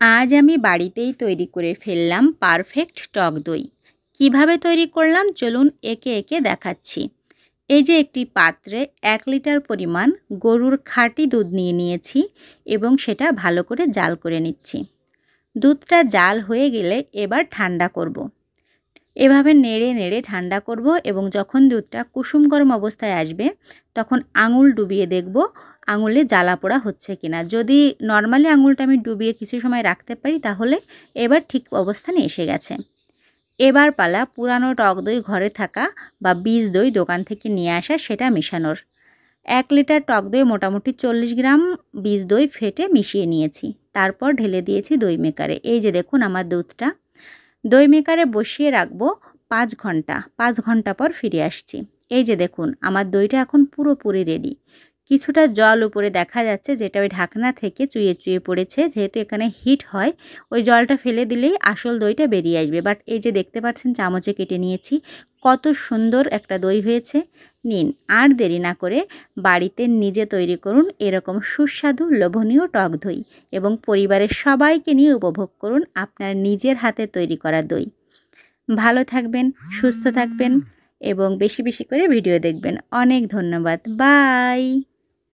আজ আমি বাড়িতেই তৈরি করে ফেললাম পারফেক্ট টক দই। কিভাবে তৈরি করলাম চলুন একে একে দেখাচ্ছি। এই যে একটি পাত্রে 1 লিটার পরিমাণ গরুর খাঁটি দুধ নিয়ে নিয়েছি এবং সেটা ভালো করে জাল করে নিচ্ছি। দুধটা জাল হয়ে গেলে এবার ঠান্ডা করব। এভাবে নেড়ে নেড়ে ঠান্ডা করব এবং যখন দুধটা কুসুম গরম অবস্থায় আসবে তখন আঙুল ডুবিয়ে দেখব আঙুলে জ্বালা পোড়া হচ্ছে কিনা। যদি নর্মালি আঙুলটা আমি ডুবিয়ে কিছু সময় রাখতে পারি তাহলে এবার ঠিক অবস্থানে এসে গেছে। এবার পালা পুরানো টক দই ঘরে থাকা বা বীজ দই দোকান থেকে নিয়ে আসা সেটা মেশানোর। 1 লিটার টক দই মোটামুটি 40 গ্রাম বীজ দই ফেটে মিশিয়ে নিয়েছি। তারপর ঢেলে দিয়েছি দই মেকারে। এই যে দেখুন আমার দুধটা দই মেকারে বসিয়ে রাখবো 5 ঘন্টা। 5 ঘন্টা পর ফিরে আসছি। এই যে দেখুন আমার দইটা এখন পুরোপুরি রেডি। কিছুটা জল উপরে দেখা যাচ্ছে যেটা ওই ঢাকনা থেকে চুইয়ে চুইয়ে পড়েছে। যেহেতু এখানে হিট হয় ওই জলটা ফেলে দিলেই আসল দইটা বেরিয়ে আসবে। বাট এই যে দেখতে পাচ্ছেন চামচে কেটে নিয়েছি। কত সুন্দর একটা দই হয়েছে। নিন আর দেরি না করে বাড়িতে নিজে তৈরি করুন এরকম সুস্বাদু লোভনীয় টক দই এবং পরিবারের সবাইকে নিয়ে উপভোগ করুন আপনার নিজের হাতে তৈরি করা দই। ভালো থাকবেন, সুস্থ থাকবেন এবং বেশি বেশি করে ভিডিও দেখবেন। অনেক ধন্যবাদ। বাই।